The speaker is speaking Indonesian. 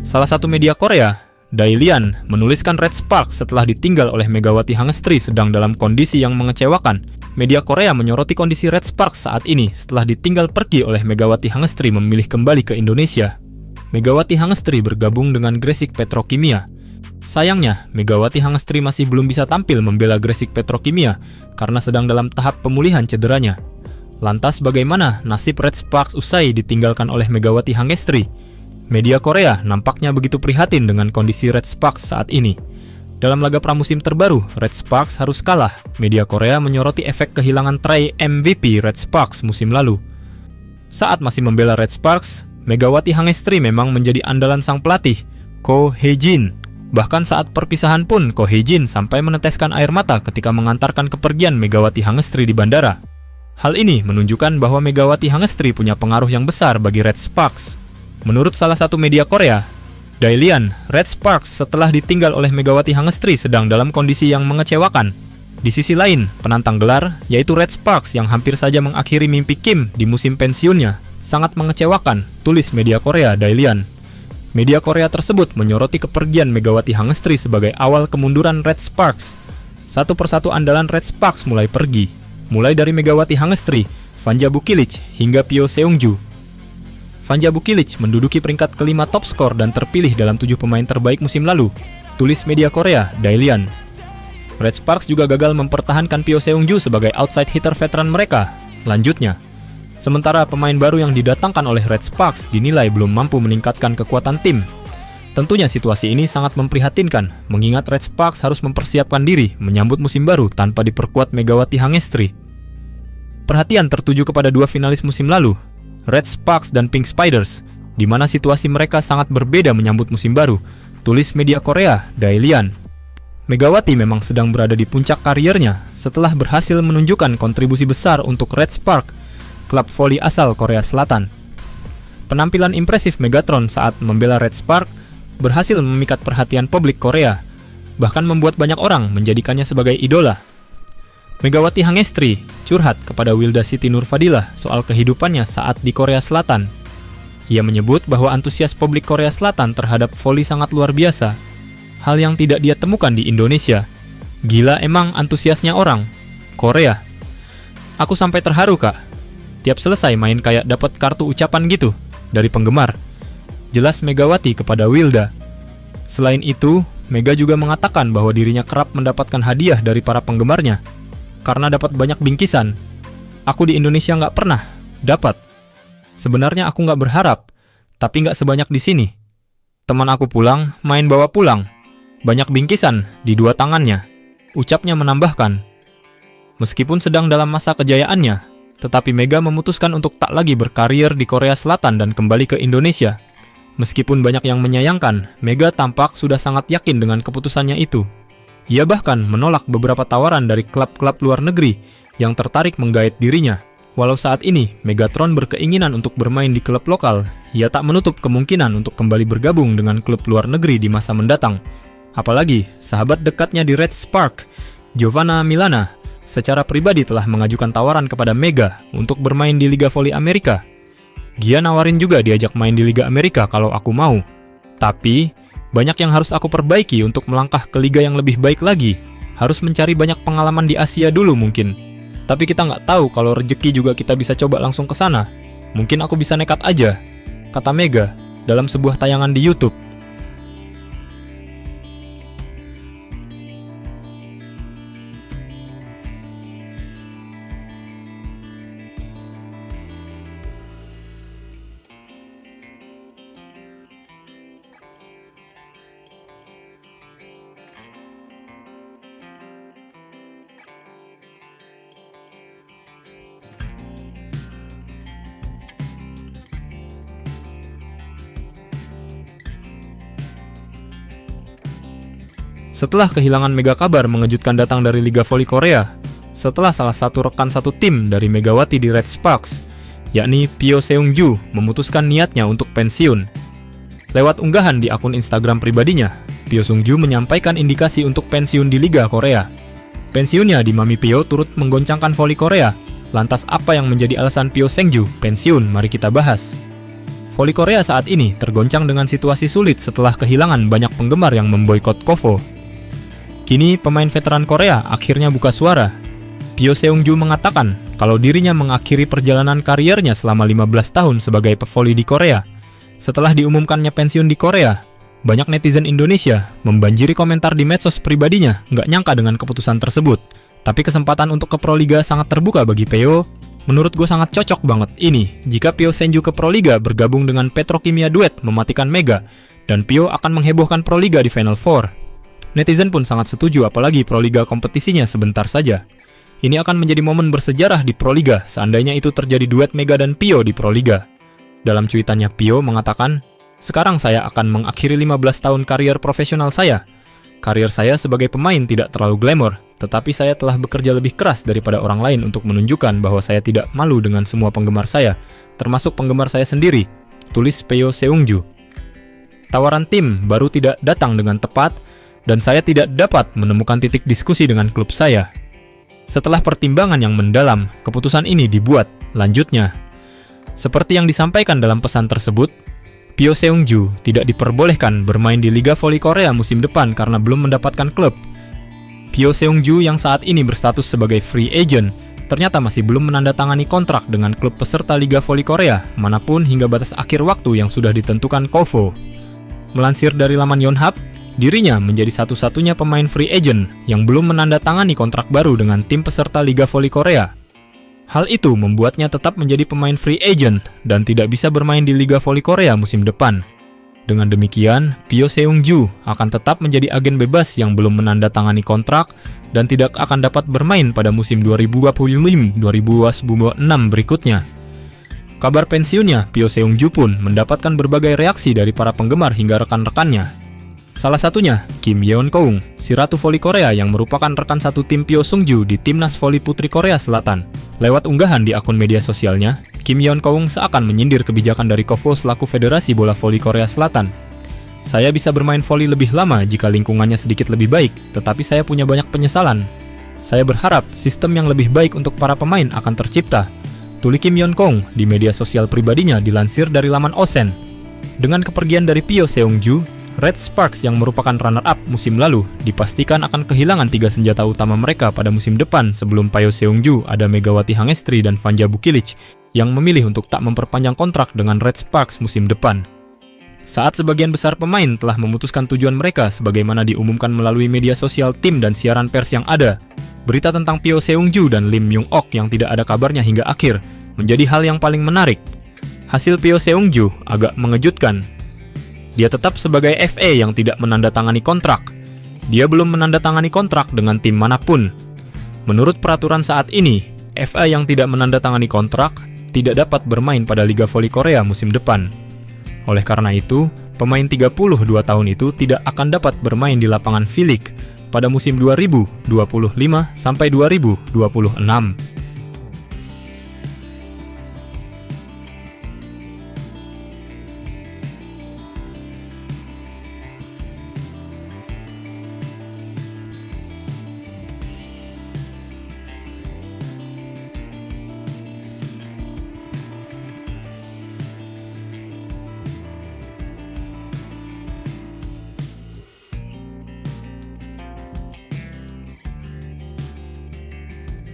Salah satu media Korea, Dailian, menuliskan Red Sparks setelah ditinggal oleh Megawati Hangestri sedang dalam kondisi yang mengecewakan. Media Korea menyoroti kondisi Red Sparks saat ini setelah ditinggal pergi oleh Megawati Hangestri memilih kembali ke Indonesia. Megawati Hangestri bergabung dengan Gresik Petrokimia. Sayangnya, Megawati Hangestri masih belum bisa tampil membela Gresik Petrokimia karena sedang dalam tahap pemulihan cederanya. Lantas bagaimana nasib Red Sparks usai ditinggalkan oleh Megawati Hangestri? Media Korea nampaknya begitu prihatin dengan kondisi Red Sparks saat ini. Dalam laga pramusim terbaru, Red Sparks harus kalah. Media Korea menyoroti efek kehilangan try MVP Red Sparks musim lalu. Saat masih membela Red Sparks, Megawati Hangestri memang menjadi andalan sang pelatih, Ko Hye-jin. Bahkan saat perpisahan pun, Ko Hye-jin sampai meneteskan air mata ketika mengantarkan kepergian Megawati Hangestri di bandara. Hal ini menunjukkan bahwa Megawati Hangestri punya pengaruh yang besar bagi Red Sparks. Menurut salah satu media Korea, Dailian, Red Sparks setelah ditinggal oleh Megawati Hangestri sedang dalam kondisi yang mengecewakan. Di sisi lain, penantang gelar, yaitu Red Sparks yang hampir saja mengakhiri mimpi Kim di musim pensiunnya, sangat mengecewakan, tulis media Korea Dailian. Media Korea tersebut menyoroti kepergian Megawati Hangestri sebagai awal kemunduran Red Sparks. Satu persatu andalan Red Sparks mulai pergi, mulai dari Megawati Hangestri, Vanja Bukilic, hingga Pyo Seung-ju. Vanja Bukilic menduduki peringkat kelima top skor dan terpilih dalam 7 pemain terbaik musim lalu, tulis media Korea Dailian. Red Sparks juga gagal mempertahankan Pyo Seung-ju sebagai outside hitter veteran mereka. Lanjutnya, sementara pemain baru yang didatangkan oleh Red Sparks dinilai belum mampu meningkatkan kekuatan tim. Tentunya situasi ini sangat memprihatinkan, mengingat Red Sparks harus mempersiapkan diri menyambut musim baru tanpa diperkuat Megawati Hangestri. Perhatian tertuju kepada dua finalis musim lalu, Red Sparks dan Pink Spiders, di mana situasi mereka sangat berbeda menyambut musim baru, tulis media Korea Dailian. Megawati memang sedang berada di puncak karirnya setelah berhasil menunjukkan kontribusi besar untuk Red Sparks, klub voli asal Korea Selatan. Penampilan impresif Megatron saat membela Red Sparks berhasil memikat perhatian publik Korea, bahkan membuat banyak orang menjadikannya sebagai idola. Megawati Hangestri curhat kepada Wilda Siti Nurfadilah soal kehidupannya saat di Korea Selatan. Ia menyebut bahwa antusias publik Korea Selatan terhadap voli sangat luar biasa, hal yang tidak dia temukan di Indonesia. Gila emang antusiasnya orang Korea. Aku sampai terharu kak. Tiap selesai main kayak dapat kartu ucapan gitu dari penggemar, jelas Megawati kepada Wilda. Selain itu, Mega juga mengatakan bahwa dirinya kerap mendapatkan hadiah dari para penggemarnya karena dapat banyak bingkisan. Aku di Indonesia nggak pernah dapat. Sebenarnya aku nggak berharap, tapi nggak sebanyak di sini. Teman aku pulang, main bawa pulang. Banyak bingkisan di dua tangannya. Ucapnya menambahkan. Meskipun sedang dalam masa kejayaannya, tetapi Mega memutuskan untuk tak lagi berkarir di Korea Selatan dan kembali ke Indonesia. Meskipun banyak yang menyayangkan, Mega tampak sudah sangat yakin dengan keputusannya itu. Ia bahkan menolak beberapa tawaran dari klub-klub luar negeri yang tertarik menggait dirinya. Walau saat ini Megatron berkeinginan untuk bermain di klub lokal, ia tak menutup kemungkinan untuk kembali bergabung dengan klub luar negeri di masa mendatang. Apalagi sahabat dekatnya di Red Sparks, Giovanna Milana, secara pribadi telah mengajukan tawaran kepada Mega untuk bermain di Liga Voli Amerika. Dia nawarin juga diajak main di Liga Amerika kalau aku mau. Tapi banyak yang harus aku perbaiki untuk melangkah ke liga yang lebih baik lagi. Harus mencari banyak pengalaman di Asia dulu mungkin. Tapi kita nggak tahu kalau rezeki juga kita bisa coba langsung ke sana. Mungkin aku bisa nekat aja, kata Mega dalam sebuah tayangan di YouTube. Setelah kehilangan Mega kabar mengejutkan datang dari Liga Voli Korea, setelah salah satu rekan satu tim dari Megawati di Red Sparks, yakni Pyo Seung-ju, memutuskan niatnya untuk pensiun. Lewat unggahan di akun Instagram pribadinya, Pyo Seung-ju menyampaikan indikasi untuk pensiun di Liga Korea. Pensiunnya di Mami Pyo turut menggoncangkan voli Korea. Lantas apa yang menjadi alasan Pyo Seung-ju pensiun? Mari kita bahas. Voli Korea saat ini tergoncang dengan situasi sulit setelah kehilangan banyak penggemar yang memboikot KOFO. Kini, pemain veteran Korea akhirnya buka suara. Pyo Seung-ju mengatakan kalau dirinya mengakhiri perjalanan kariernya selama 15 tahun sebagai pevoli di Korea. Setelah diumumkannya pensiun di Korea, banyak netizen Indonesia membanjiri komentar di medsos pribadinya nggak nyangka dengan keputusan tersebut. Tapi kesempatan untuk ke Proliga sangat terbuka bagi Pyo. Menurut gue sangat cocok banget ini jika Pyo Seung-ju ke Proliga bergabung dengan Petrokimia Duet mematikan Mega, dan Pyo akan menghebohkan Proliga di Final Four. Netizen pun sangat setuju, apalagi Proliga kompetisinya sebentar saja. Ini akan menjadi momen bersejarah di Proliga seandainya itu terjadi duet Mega dan Pyo di Proliga. Dalam cuitannya, Pyo mengatakan, "Sekarang saya akan mengakhiri 15 tahun karier profesional saya. Karier saya sebagai pemain tidak terlalu glamor, tetapi saya telah bekerja lebih keras daripada orang lain untuk menunjukkan bahwa saya tidak malu dengan semua penggemar saya, termasuk penggemar saya sendiri," tulis Pyo Seung-ju. Tawaran tim baru tidak datang dengan tepat, dan saya tidak dapat menemukan titik diskusi dengan klub saya. Setelah pertimbangan yang mendalam, keputusan ini dibuat, lanjutnya. Seperti yang disampaikan dalam pesan tersebut, Pyo Seung-ju tidak diperbolehkan bermain di Liga Voli Korea musim depan karena belum mendapatkan klub. Pyo Seung-ju yang saat ini berstatus sebagai free agent, ternyata masih belum menandatangani kontrak dengan klub peserta Liga Voli Korea manapun hingga batas akhir waktu yang sudah ditentukan KOFO. Melansir dari laman Yonhap, dirinya menjadi satu-satunya pemain free agent yang belum menandatangani kontrak baru dengan tim peserta Liga Voli Korea. Hal itu membuatnya tetap menjadi pemain free agent dan tidak bisa bermain di Liga Voli Korea musim depan. Dengan demikian, Pyo Seung-ju akan tetap menjadi agen bebas yang belum menandatangani kontrak dan tidak akan dapat bermain pada musim 2025-2026 berikutnya. Kabar pensiunnya Pyo Seung-ju pun mendapatkan berbagai reaksi dari para penggemar hingga rekan-rekannya. Salah satunya, Kim Yeon-keung, si ratu voli Korea yang merupakan rekan satu tim Pyo Seung-ju di Timnas Voli Putri Korea Selatan. Lewat unggahan di akun media sosialnya, Kim Yeon-keung seakan menyindir kebijakan dari KOFO selaku Federasi Bola Voli Korea Selatan. "Saya bisa bermain voli lebih lama jika lingkungannya sedikit lebih baik, tetapi saya punya banyak penyesalan. Saya berharap sistem yang lebih baik untuk para pemain akan tercipta," tulis Kim Yeon-keung di media sosial pribadinya dilansir dari laman Osen. Dengan kepergian dari Pyo Seung-ju, Red Sparks yang merupakan runner-up musim lalu dipastikan akan kehilangan 3 senjata utama mereka pada musim depan sebelum Pyo Seung-ju, ada Megawati Hangestri dan Vanja Bukilic yang memilih untuk tak memperpanjang kontrak dengan Red Sparks musim depan. Saat sebagian besar pemain telah memutuskan tujuan mereka sebagaimana diumumkan melalui media sosial tim dan siaran pers yang ada, berita tentang Pyo Seung-ju dan Lim Myung-ok yang tidak ada kabarnya hingga akhir menjadi hal yang paling menarik. Hasil Pyo Seung-ju agak mengejutkan. Dia tetap sebagai FA yang tidak menandatangani kontrak. Dia belum menandatangani kontrak dengan tim manapun. Menurut peraturan saat ini, FA yang tidak menandatangani kontrak tidak dapat bermain pada Liga Voli Korea musim depan. Oleh karena itu, pemain 32 tahun itu tidak akan dapat bermain di lapangan V-League pada musim 2025 sampai 2026.